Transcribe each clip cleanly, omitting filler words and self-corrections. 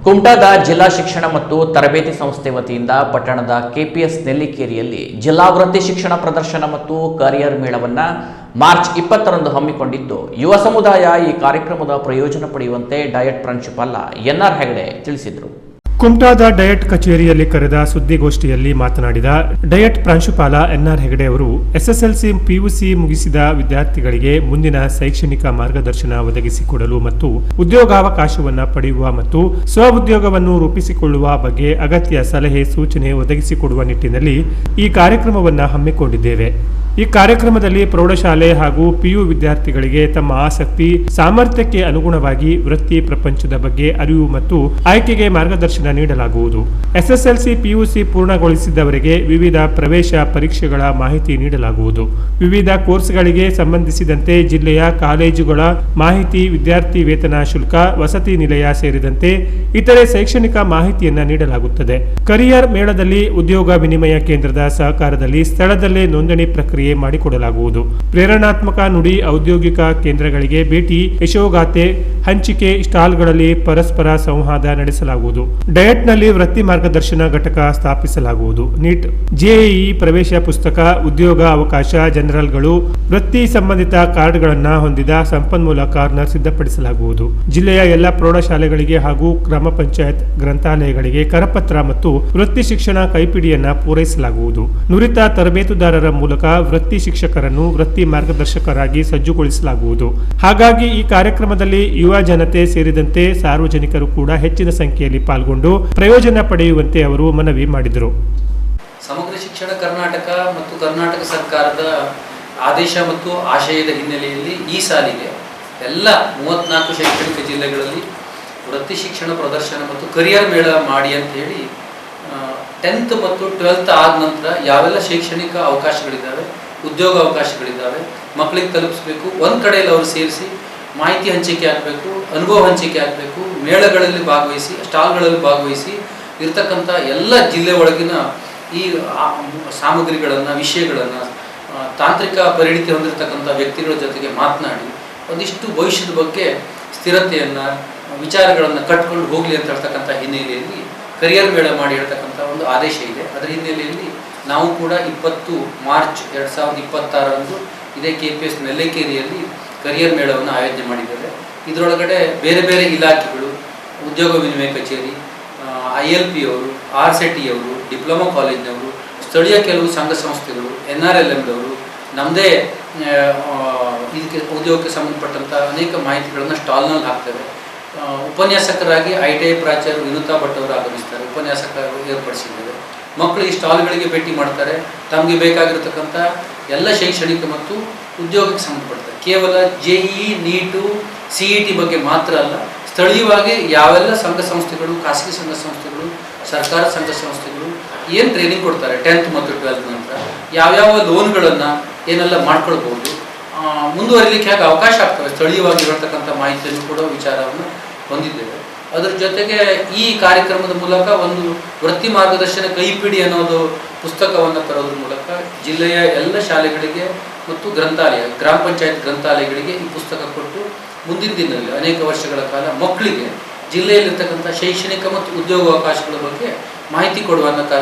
ಕುಮಟಾದ ಜಿಲ್ಲಾ ಶಿಕ್ಷಣ ಮತ್ತು ತರಬೇತಿ ಸಂಸ್ಥೆ ವತಿಯಿಂದ ಪಟ್ಟಣದ ಕೆಪಿಎಸ್ ನೆಲ್ಲಿಕೇರಿಯಲ್ಲಿ ಜಿಲ್ಲಾ ವೃತ್ತಿ ಶಿಕ್ಷಣ ಪ್ರದರ್ಶನ ಮತ್ತು ಕರಿಯರ್ ಮೇಳವನ್ನು ಮಾರ್ಚ್ 20ರಂದು ಹಮ್ಮಿಕೊಂಡಿದ್ದು, ಯುವ ಸಮುದಾಯ ಈ ಕಾರ್ಯಕ್ರಮದ ಪ್ರಯೋಜನ ಪಡೆಯುವಂತೆ ಡಯಟ್ ಪ್ರಾಂಶುಪಾಲ ಎನ್ಆರ್ ಹೆಗಡೆ ತಿಳಿಸಿದರು. ಕುಮಟಾದ ಡಯಟ್ ಕಚೇರಿಯಲ್ಲಿ ಕರೆದ ಸುದ್ದಿಗೋಷ್ಠಿಯಲ್ಲಿ ಮಾತನಾಡಿದ ಡಯಟ್ ಪ್ರಾಂಶುಪಾಲ ಎನ್ಆರ್ ಹೆಗಡೆ ಅವರು, ಎಸ್ಎಸ್ಎಲ್ಸಿ ಪಿಯುಸಿ ಮುಗಿಸಿದ ವಿದ್ಯಾರ್ಥಿಗಳಿಗೆ ಮುಂದಿನ ಶೈಕ್ಷಣಿಕ ಮಾರ್ಗದರ್ಶನ ಒದಗಿಸಿಕೊಡಲು ಮತ್ತು ಉದ್ಯೋಗಾವಕಾಶವನ್ನು ಪಡೆಯುವ ಮತ್ತು ಸ್ವಉದ್ಯೋಗವನ್ನು ರೂಪಿಸಿಕೊಳ್ಳುವ ಬಗ್ಗೆ ಅಗತ್ಯ ಸಲಹೆ ಸೂಚನೆ ಒದಗಿಸಿಕೊಡುವ ನಿಟ್ಟಿನಲ್ಲಿ ಈ ಕಾರ್ಯಕ್ರಮವನ್ನು ಹಮ್ಮಿಕೊಂಡಿದ್ದೇವೆ. ಈ ಕಾರ್ಯಕ್ರಮದಲ್ಲಿ ಪ್ರೌಢಶಾಲೆ ಹಾಗೂ ಪಿಯು ವಿದ್ಯಾರ್ಥಿಗಳಿಗೆ ತಮ್ಮ ಆಸಕ್ತಿ ಸಾಮರ್ಥ್ಯಕ್ಕೆ ಅನುಗುಣವಾಗಿ ವೃತ್ತಿ ಪ್ರಪಂಚದ ಬಗ್ಗೆ ಅರಿವು ಮತ್ತು ಆಯ್ಕೆಗೆ ಮಾರ್ಗದರ್ಶನ ನೀಡಲಾಗುವುದು. ಎಸ್ಎಸ್ಎಲ್ಸಿ ಪಿಯುಸಿ ಪೂರ್ಣಗೊಳಿಸಿದವರಿಗೆ ವಿವಿಧ ಪ್ರವೇಶ ಪರೀಕ್ಷೆಗಳ ಮಾಹಿತಿ ನೀಡಲಾಗುವುದು. ವಿವಿಧ ಕೋರ್ಸ್ಗಳಿಗೆ ಸಂಬಂಧಿಸಿದಂತೆ ಜಿಲ್ಲೆಯ ಕಾಲೇಜುಗಳ ಮಾಹಿತಿ, ವಿದ್ಯಾರ್ಥಿ ವೇತನ ಶುಲ್ಕ, ವಸತಿ ನಿಲಯ ಸೇರಿದಂತೆ ಇತರೆ ಶೈಕ್ಷಣಿಕ ಮಾಹಿತಿಯನ್ನು ನೀಡಲಾಗುತ್ತದೆ. ಕರಿಯರ್ ಮೇಳದಲ್ಲಿ ಉದ್ಯೋಗ ವಿನಿಮಯ ಕೇಂದ್ರದ ಸಹಕಾರದಲ್ಲಿ ಸ್ಥಳದಲ್ಲೇ ನೋಂದಣಿ ಪ್ರಕ್ರಿಯೆ ಮಾಡಿಕೊಡಲಾಗುವುದು. ಪ್ರೇರಣಾತ್ಮಕ ನುಡಿ, ಔದ್ಯೋಗಿಕ ಕೇಂದ್ರಗಳಿಗೆ ಭೇಟಿ, ಯಶೋಗಾಥೆ ಹಂಚಿಕೆ, ಸ್ಟಾಲ್ಗಳಲ್ಲಿ ಪರಸ್ಪರ ಸಂವಾದ ನಡೆಸಲಾಗುವುದು. ಡಯಟ್ನಲ್ಲಿ ವೃತ್ತಿ ಮಾರ್ಗದರ್ಶನ ಘಟಕ ಸ್ಥಾಪಿಸಲಾಗುವುದು. ನೀಟ್, ಜೆಇಇ ಪ್ರವೇಶ ಪುಸ್ತಕ, ಉದ್ಯೋಗ ಅವಕಾಶ, ಜನರಲ್ಗಳು, ವೃತ್ತಿ ಸಂಬಂಧಿತ ಕಾರ್ಡ್ಗಳನ್ನು ಹೊಂದಿದ ಸಂಪನ್ಮೂಲ ಕಾರ್ನರ್ ಸಿದ್ಧಪಡಿಸಲಾಗುವುದು. ಜಿಲ್ಲೆಯ ಎಲ್ಲ ಪ್ರೌಢಶಾಲೆಗಳಿಗೆ ಹಾಗೂ ಗ್ರಾಮ ಪಂಚಾಯತ್ ಗ್ರಂಥಾಲಯಗಳಿಗೆ ಕರಪತ್ರ ಮತ್ತು ವೃತ್ತಿ ಶಿಕ್ಷಣ ಕೈಪಿಡಿಯನ್ನ ಪೂರೈಸಲಾಗುವುದು. ನುರಿತ ತರಬೇತುದಾರರ ಮೂಲಕ ವೃತ್ತಿ ಶಿಕ್ಷಕರನ್ನು ವೃತ್ತಿ ಮಾರ್ಗದರ್ಶಕರಾಗಿ ಸಜ್ಜುಗೊಳಿಸಲಾಗುವುದು. ಹಾಗಾಗಿ ಈ ಕಾರ್ಯಕ್ರಮದಲ್ಲಿ ಯುವ ಜನತೆ ಸೇರಿದಂತೆ ಸಾರ್ವಜನಿಕರು ಕೂಡ ಹೆಚ್ಚಿನ ಸಂಖ್ಯೆಯಲ್ಲಿ ಪಾಲ್ಗೊಂಡು ಪ್ರಯೋಜನ ಪಡೆಯುವಂತೆ ಅವರು ಮನವಿ ಮಾಡಿದರು. ಸಮಗ್ರ ಶಿಕ್ಷಣ ಕರ್ನಾಟಕ ಮತ್ತು ಕರ್ನಾಟಕ ಸರ್ಕಾರದ ಆದೇಶ ಮತ್ತು ಆಶಯದ ಹಿನ್ನೆಲೆಯಲ್ಲಿ ಈ ಸಾಲಿಗೆ ಎಲ್ಲ 34 ಶೈಕ್ಷಣಿಕ ಜಿಲ್ಲೆಗಳಲ್ಲಿ ವೃತ್ತಿ ಶಿಕ್ಷಣ ಪ್ರದರ್ಶನ ಮತ್ತು ಕರಿಯರ್ ಮೇಳ ಮಾಡಿ ಅಂತ ಹೇಳಿ 10th ಮತ್ತು 12th ಆದ ನಂತರ ಯಾವೆಲ್ಲ ಶೈಕ್ಷಣಿಕ ಅವಕಾಶಗಳಿದ್ದಾವೆ, ಉದ್ಯೋಗ ಅವಕಾಶಗಳಿದ್ದಾವೆ, ಮಕ್ಕಳಿಗೆ ತಲುಪಿಸಬೇಕು. ಒಂದು ಕಡೆಯಲ್ಲಿ ಅವರು ಸೇರಿಸಿ ಮಾಹಿತಿ ಹಂಚಿಕೆ ಆಗಬೇಕು, ಅನುಭವ ಹಂಚಿಕೆ ಆಗಬೇಕು, ಮೇಳಗಳಲ್ಲಿ ಭಾಗವಹಿಸಿ, ಸ್ಟಾಲ್ಗಳಲ್ಲಿ ಭಾಗವಹಿಸಿ ಇರ್ತಕ್ಕಂಥ ಎಲ್ಲ ಜಿಲ್ಲೆ ಒಳಗಿನ ಈ ಸಾಮಗ್ರಿಗಳನ್ನು, ವಿಷಯಗಳನ್ನು, ತಾಂತ್ರಿಕ ಪರಿಣಿತಿ ಹೊಂದಿರತಕ್ಕಂಥ ವ್ಯಕ್ತಿಗಳ ಜೊತೆಗೆ ಮಾತನಾಡಿ ಒಂದಿಷ್ಟು ಭವಿಷ್ಯದ ಬಗ್ಗೆ ಸ್ಥಿರತೆಯನ್ನು, ವಿಚಾರಗಳನ್ನು ಕಟ್ಕೊಂಡು ಹೋಗಲಿ ಅಂತ ಹೇಳ್ತಕ್ಕಂಥ ಹಿನ್ನೆಲೆಯಲ್ಲಿ ಕರಿಯರ್ ಮೇಳ ಮಾಡಿ ಹೇಳ್ತಕ್ಕಂಥ ಒಂದು ಆದೇಶ ಇದೆ. ಅದರ ಹಿನ್ನೆಲೆಯಲ್ಲಿ ನಾವು ಕೂಡ 20 ಮಾರ್ಚ್ 2026ರಂದು ಇದೇ ಕೆಪಿಎಸ್ ನೆಲ್ಲಿಕೇರಿಯಲ್ಲಿ ಕರಿಯರ್ ಮೇಳವನ್ನು ಆಯೋಜನೆ ಮಾಡಿದ್ದೇವೆ. ಇದರೊಳಗಡೆ ಬೇರೆ ಬೇರೆ ಇಲಾಖೆಗಳು, ಉದ್ಯೋಗ ವಿನಿಮಯ ಕಚೇರಿ, ILP ಅವರು, RCET ಅವರು, ಡಿಪ್ಲೊಮಾ ಕಾಲೇಜಿನವರು, ಸ್ಥಳೀಯ ಕೆಲವು ಸಂಘ ಸಂಸ್ಥೆಗಳು, NRLMದವರು, ನಮ್ಮದೇ ಇದಕ್ಕೆ ಉದ್ಯೋಗಕ್ಕೆ ಸಂಬಂಧಪಟ್ಟಂಥ ಅನೇಕ ಮಾಹಿತಿಗಳನ್ನು ಸ್ಟಾಲ್ನಲ್ಲಿ ಹಾಕ್ತೇವೆ. ಉಪನ್ಯಾಸಕರಾಗಿ ITI ಪ್ರಾಚಾರ್ಯರು ವಿನುತಾ ಭಟ್ ಅವರು ಆಗಮಿಸ್ತಾರೆ, ಉಪನ್ಯಾಸಕ ಏರ್ಪಡಿಸಿದ್ದೇವೆ. ಮಕ್ಕಳು ಈ ಸ್ಟಾಲ್ಗಳಿಗೆ ಭೇಟಿ ಮಾಡ್ತಾರೆ. ತಮಗೆ ಬೇಕಾಗಿರತಕ್ಕಂಥ ಎಲ್ಲ ಶೈಕ್ಷಣಿಕ ಮತ್ತು ಉದ್ಯೋಗಕ್ಕೆ ಸಂಬಂಧಪಡ್ತಾರೆ. ಕೇವಲ JEE, ನೀಟು, CET ಬಗ್ಗೆ ಮಾತ್ರ ಅಲ್ಲ, ಸ್ಥಳೀಯವಾಗಿ ಯಾವೆಲ್ಲ ಸಂಘ ಸಂಸ್ಥೆಗಳು, ಖಾಸಗಿ ಸಂಘ ಸಂಸ್ಥೆಗಳು, ಸರ್ಕಾರ ಸಂಘ ಸಂಸ್ಥೆಗಳು ಏನು ಟ್ರೈನಿಂಗ್ ಕೊಡ್ತಾರೆ 10th ಮತ್ತು 12th ನಂತರ, ಯಾವ್ಯಾವ ಲೋನ್ಗಳನ್ನು ಏನೆಲ್ಲ ಮಾಡ್ಕೊಳ್ಬೋದು, ಮುಂದುವರಿಲಿಕ್ಕೆ ಹೇಗೆ ಅವಕಾಶ ಆಗ್ತವೆ, ಸ್ಥಳೀಯವಾಗಿ ಇರತಕ್ಕಂಥ ಮಾಹಿತಿಯನ್ನು ಕೂಡ ವಿಚಾರವನ್ನು ಹೊಂದಿದ್ದೇವೆ. ಅದರ ಜೊತೆಗೆ ಈ ಕಾರ್ಯಕ್ರಮದ ಮೂಲಕ ಒಂದು ವೃತ್ತಿ ಮಾರ್ಗದರ್ಶನ ಕೈಪಿಡಿ ಅನ್ನೋದು ಪುಸ್ತಕವನ್ನು ತರೋದ್ರ ಮೂಲಕ ಜಿಲ್ಲೆಯ ಎಲ್ಲ ಶಾಲೆಗಳಿಗೆ ಮತ್ತು ಗ್ರಂಥಾಲಯ, ಗ್ರಾಮ ಪಂಚಾಯತ್ ಗ್ರಂಥಾಲಯಗಳಿಗೆ ಈ ಪುಸ್ತಕ ಕೊಟ್ಟು ಮುಂದಿನ ದಿನದಲ್ಲಿ ಅನೇಕ ವರ್ಷಗಳ ಕಾಲ ಮಕ್ಕಳಿಗೆ ಜಿಲ್ಲೆಯಲ್ಲಿರ್ತಕ್ಕಂಥ ಶೈಕ್ಷಣಿಕ ಮತ್ತು ಉದ್ಯೋಗಾವಕಾಶಗಳ ಬಗ್ಗೆ ಮಾಹಿತಿ ಕೊಡುವ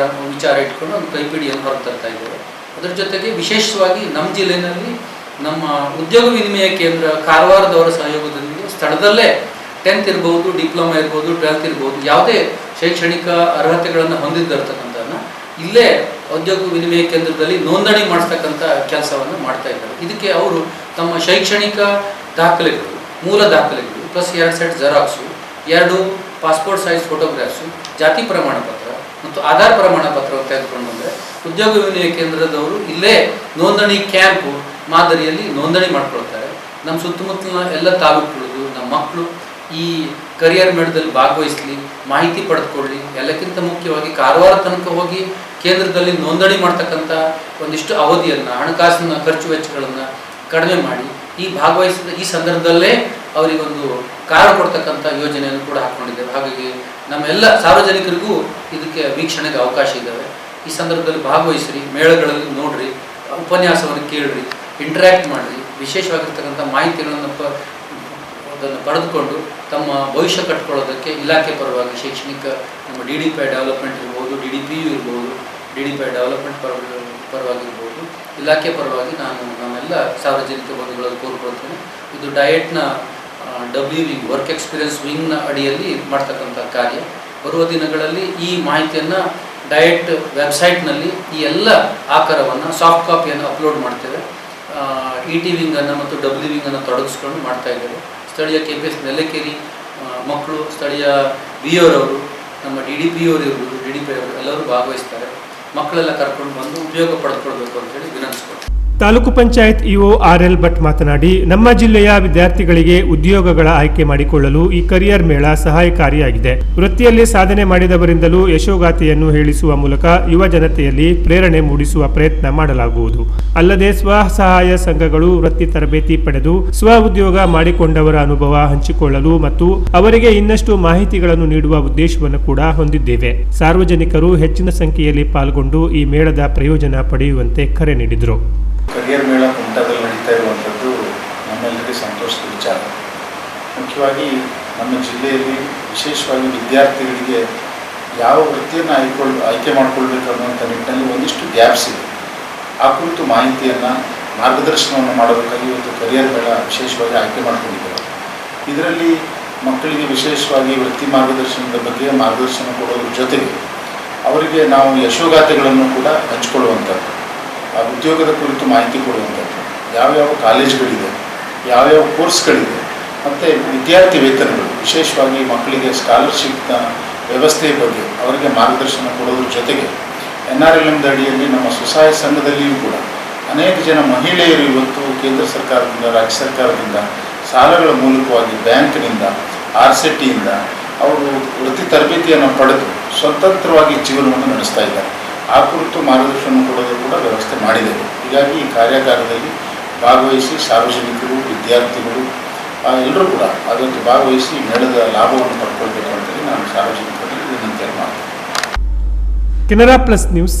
ವಿಚಾರ ಇಟ್ಕೊಂಡು ಒಂದು ಕೈಪಿಡಿಯನ್ನು ಹೊರತರ್ತಾ ಇದ್ದೇವೆ. ಅದರ ಜೊತೆಗೆ ವಿಶೇಷವಾಗಿ ನಮ್ಮ ಜಿಲ್ಲೆಯಲ್ಲಿ ನಮ್ಮ ಉದ್ಯೋಗ ವಿನಿಮಯ ಕೇಂದ್ರ ಕಾರವಾರದವರ ಸಹಯೋಗದೊಂದಿಗೆ ಸ್ಥಳದಲ್ಲೇ 10th ಇರ್ಬೋದು, ಡಿಪ್ಲೊಮಾ ಇರ್ಬೋದು, 12th ಇರ್ಬೋದು, ಯಾವುದೇ ಶೈಕ್ಷಣಿಕ ಅರ್ಹತೆಗಳನ್ನು ಹೊಂದಿದ್ದಿರ್ತಕ್ಕಂಥದ್ದನ್ನು ಇಲ್ಲೇ ಉದ್ಯೋಗ ವಿನಿಮಯ ಕೇಂದ್ರದಲ್ಲಿ ನೋಂದಣಿ ಮಾಡಿಸ್ತಕ್ಕಂಥ ಕೆಲಸವನ್ನು ಮಾಡ್ತಾ ಇದ್ದಾರೆ. ಇದಕ್ಕೆ ಅವರು ತಮ್ಮ ಶೈಕ್ಷಣಿಕ ದಾಖಲೆಗಳು, ಮೂಲ ದಾಖಲೆಗಳು plus 2 set xerox, 2 passport size photographs, ಜಾತಿ ಪ್ರಮಾಣ ಪತ್ರ ಮತ್ತು ಆಧಾರ್ ಪ್ರಮಾಣ ಪತ್ರವನ್ನು ತೆಗೆದುಕೊಂಡು ಬಂದರೆ ಉದ್ಯೋಗ ವಿನಿಮಯ ಕೇಂದ್ರದವರು ಇಲ್ಲೇ ನೋಂದಣಿ ಕ್ಯಾಂಪು ಮಾದರಿಯಲ್ಲಿ ನೋಂದಣಿ ಮಾಡ್ಕೊಳ್ತಾರೆ. ನಮ್ಮ ಸುತ್ತಮುತ್ತಲಿನ ಎಲ್ಲ ತಾಲೂಕುಗಳಿಗೂ ನಮ್ಮ ಮಕ್ಕಳು ಈ ಕರಿಯರ್ ಮೇಳದಲ್ಲಿ ಭಾಗವಹಿಸಲಿ, ಮಾಹಿತಿ ಪಡೆದುಕೊಳ್ಳಿ. ಎಲ್ಲಕ್ಕಿಂತ ಮುಖ್ಯವಾಗಿ ಕಾರವಾರ ತನಕ ಹೋಗಿ ಕೇಂದ್ರದಲ್ಲಿ ನೋಂದಣಿ ಮಾಡ್ತಕ್ಕಂಥ ಒಂದಿಷ್ಟು ಅವಧಿಯನ್ನು, ಹಣಕಾಸಿನ ಖರ್ಚು ವೆಚ್ಚಗಳನ್ನು ಕಡಿಮೆ ಮಾಡಿ ಈ ಭಾಗವಹಿಸಿದ ಈ ಸಂದರ್ಭದಲ್ಲೇ ಅವರಿಗೊಂದು ಕಾರ್ಡ್ ಕೊಡ್ತಕ್ಕಂಥ ಯೋಜನೆಯನ್ನು ಕೂಡ ಹಾಕ್ಕೊಂಡಿದ್ದೇವೆ. ಹಾಗಾಗಿ ನಮ್ಮೆಲ್ಲ ಸಾರ್ವಜನಿಕರಿಗೂ ಇದಕ್ಕೆ ವೀಕ್ಷಣೆಗೆ ಅವಕಾಶ ಇದ್ದಾವೆ. ಈ ಸಂದರ್ಭದಲ್ಲಿ ಭಾಗವಹಿಸ್ರಿ, ಮೇಳಗಳಲ್ಲಿ ನೋಡ್ರಿ, ಉಪನ್ಯಾಸವನ್ನು ಕೇಳ್ರಿ, ಇಂಟ್ರ್ಯಾಕ್ಟ್ ಮಾಡಿರಿ, ವಿಶೇಷವಾಗಿರ್ತಕ್ಕಂಥ ಮಾಹಿತಿಗಳನ್ನು ಅದನ್ನು ಪಡೆದುಕೊಂಡು ತಮ್ಮ ಭವಿಷ್ಯ ಕಟ್ಕೊಳ್ಳೋದಕ್ಕೆ ಇಲಾಖೆ ಪರವಾಗಿ ಶೈಕ್ಷಣಿಕ ನಮ್ಮ DDPI ಡೆವಲಪ್ಮೆಂಟ್ ಇರ್ಬೋದು, DDPU ಇರ್ಬೋದು, DDPI ಡೆವಲಪ್ಮೆಂಟ್ ಪರವಾಗಿರ್ಬೋದು, ಇಲಾಖೆ ಪರವಾಗಿ ನಾನೆಲ್ಲ ಸಾರ್ವಜನಿಕ ಬಂಧುಗಳಲ್ಲಿ ಕೋರ್ಕೊಳ್ತೇನೆ. ಇದು ಡಯಟ್ನ WE ವಿಂಗ್, ವರ್ಕ್ ಎಕ್ಸ್ಪೀರಿಯನ್ಸ್ ವಿಂಗ್ನ ಅಡಿಯಲ್ಲಿ ಮಾಡ್ತಕ್ಕಂಥ ಕಾರ್ಯ. ಬರುವ ದಿನಗಳಲ್ಲಿ ಈ ಮಾಹಿತಿಯನ್ನು ಡಯಟ್ ವೆಬ್ಸೈಟ್ನಲ್ಲಿ ಈ ಎಲ್ಲ ಆಕಾರವನ್ನು ಸಾಫ್ಟ್ ಕಾಪಿಯನ್ನು ಅಪ್ಲೋಡ್ ಮಾಡ್ತೇವೆ. ET ವಿಂಗನ್ನು ಮತ್ತು WE ವಿಂಗನ್ನು ತೊಡಗಿಸ್ಕೊಂಡು ಮಾಡ್ತಾ ಇದ್ದೇವೆ. ಸ್ಥಳೀಯ KPS ನೆಲ್ಲಿಕೇರಿ ಮಕ್ಕಳು, ಸ್ಥಳೀಯ BO ರವರು, ನಮ್ಮ DDPU ಅವರು ಇರ್ಬೋದು, DDPI ಅವರು ಎಲ್ಲರೂ ಭಾಗವಹಿಸ್ತಾರೆ. ಮಕ್ಕಳೆಲ್ಲ ಕರ್ಕೊಂಡು ಬಂದು ಉಪಯೋಗ ಪಡೆದುಕೊಳ್ಬೇಕು ಅಂತೇಳಿ ವಿನಂತಿಸ್ಕೊಳ್ತೀವಿ. ತಾಲೂಕು ಪಂಚಾಯತ್ ಇಒ RL ಭಟ್ ಮಾತನಾಡಿ, ನಮ್ಮ ಜಿಲ್ಲೆಯ ವಿದ್ಯಾರ್ಥಿಗಳಿಗೆ ಉದ್ಯೋಗಗಳ ಆಯ್ಕೆ ಮಾಡಿಕೊಳ್ಳಲು ಈ ಕರಿಯರ್ ಮೇಳ ಸಹಾಯಕಾರಿಯಾಗಿದೆ. ವೃತ್ತಿಯಲ್ಲಿ ಸಾಧನೆ ಮಾಡಿದವರಿಂದಲೂ ಯಶೋಗಾಥೆಯನ್ನು ಹೇಳಿಸುವ ಮೂಲಕ ಯುವ ಜನತೆಯಲ್ಲಿ ಪ್ರೇರಣೆ ಮೂಡಿಸುವ ಪ್ರಯತ್ನ ಮಾಡಲಾಗುವುದು. ಅಲ್ಲದೆ ಸ್ವಸಹಾಯ ಸಂಘಗಳು ವೃತ್ತಿ ತರಬೇತಿ ಪಡೆದು ಸ್ವ ಉದ್ಯೋಗ ಮಾಡಿಕೊಂಡವರ ಅನುಭವ ಹಂಚಿಕೊಳ್ಳಲು ಮತ್ತು ಅವರಿಗೆ ಇನ್ನಷ್ಟು ಮಾಹಿತಿಗಳನ್ನು ನೀಡುವ ಉದ್ದೇಶವನ್ನು ಕೂಡ ಹೊಂದಿದ್ದೇವೆ. ಸಾರ್ವಜನಿಕರು ಹೆಚ್ಚಿನ ಸಂಖ್ಯೆಯಲ್ಲಿ ಪಾಲ್ಗೊಂಡು ಈ ಮೇಳದ ಪ್ರಯೋಜನ ಪಡೆಯುವಂತೆ ಕರೆ ನೀಡಿದರು. ಕರಿಯರ್ ಮೇಳ ಕುಮಟಾದಲ್ಲಿ ನಡೀತಾ ಇರುವಂಥದ್ದು ನಮ್ಮೆಲ್ಲರಿಗೆ ಸಂತೋಷದ ವಿಚಾರ. ಮುಖ್ಯವಾಗಿ ನಮ್ಮ ಜಿಲ್ಲೆಯಲ್ಲಿ ವಿಶೇಷವಾಗಿ ವಿದ್ಯಾರ್ಥಿಗಳಿಗೆ ಯಾವ ವೃತ್ತಿಯನ್ನು ಆಯ್ಕೆ ಮಾಡಿಕೊಳ್ಬೇಕು ಅನ್ನುವಂಥ ನಿಟ್ಟಿನಲ್ಲಿ ಒಂದಿಷ್ಟು ಗ್ಯಾಪ್ಸ್ ಇದೆ. ಆ ಕುರಿತು ಮಾಹಿತಿಯನ್ನು, ಮಾರ್ಗದರ್ಶನವನ್ನು ಮಾಡೋದಕ್ಕಾಗಿ ಇವತ್ತು ಕರಿಯರ್ ಮೇಳ ವಿಶೇಷವಾಗಿ ಆಯ್ಕೆ ಮಾಡಿಕೊಂಡಿದ್ದೇವೆ. ಇದರಲ್ಲಿ ಮಕ್ಕಳಿಗೆ ವಿಶೇಷವಾಗಿ ವೃತ್ತಿ ಮಾರ್ಗದರ್ಶನದ ಬಗ್ಗೆ ಮಾರ್ಗದರ್ಶನ ಕೊಡೋದ್ರ ಜೊತೆಗೆ ಅವರಿಗೆ ನಾವು ಯಶೋಗಾಥೆಗಳನ್ನು ಕೂಡ ಹಂಚಿಕೊಳ್ಳುವಂಥದ್ದು, ಆ ಉದ್ಯೋಗದ ಕುರಿತು ಮಾಹಿತಿ ಕೊಡುವಂಥದ್ದು, ಯಾವ್ಯಾವ ಕಾಲೇಜ್ಗಳಿದೆ, ಯಾವ್ಯಾವ ಕೋರ್ಸ್ಗಳಿದೆ, ಮತ್ತು ವಿದ್ಯಾರ್ಥಿ ವೇತನಗಳು, ವಿಶೇಷವಾಗಿ ಮಕ್ಕಳಿಗೆ ಸ್ಕಾಲರ್ಶಿಪ್ನ ವ್ಯವಸ್ಥೆಯ ಬಗ್ಗೆ ಅವರಿಗೆ ಮಾರ್ಗದರ್ಶನ ಕೊಡೋದ್ರ ಜೊತೆಗೆ NRLM ಅಡಿಯಲ್ಲಿ ನಮ್ಮ ಸ್ವಸಹಾಯ ಸಂಘದಲ್ಲಿಯೂ ಕೂಡ ಅನೇಕ ಜನ ಮಹಿಳೆಯರು ಇವತ್ತು ಕೇಂದ್ರ ಸರ್ಕಾರದಿಂದ, ರಾಜ್ಯ ಸರ್ಕಾರದಿಂದ ಸಾಲಗಳ ಮೂಲಕವಾಗಿ ಬ್ಯಾಂಕ್ನಿಂದ, RCTಯಿಂದ ಅವರು ವೃತ್ತಿ ತರಬೇತಿಯನ್ನು ಪಡೆದು ಸ್ವತಂತ್ರವಾಗಿ ಜೀವನವನ್ನು ನಡೆಸ್ತಾ ಇದ್ದಾರೆ. ಆ ಕುರಿತು ಮಾರ್ಗದರ್ಶನ ಕೊಡೋದು ಕೂಡ ವ್ಯವಸ್ಥೆ ಮಾಡಿದ್ದೇವೆ. ಹೀಗಾಗಿ ಈ ಕಾರ್ಯಾಗಾರದಲ್ಲಿ ಭಾಗವಹಿಸಿ ಸಾರ್ವಜನಿಕರು, ವಿದ್ಯಾರ್ಥಿಗಳು ಎಲ್ಲರೂ ಕೂಡ ಅದಕ್ಕೆ ಭಾಗವಹಿಸಿ ಮೇಳದ ಲಾಭವನ್ನು ಪಡ್ಕೊಳ್ಬೇಕು ಅಂತೇಳಿ ನಾನು ಸಾರ್ವಜನಿಕರಲ್ಲಿ ವಿನಂತಿಯನ್ನು ಮಾಡ್ತೀನಿ. Canara plus news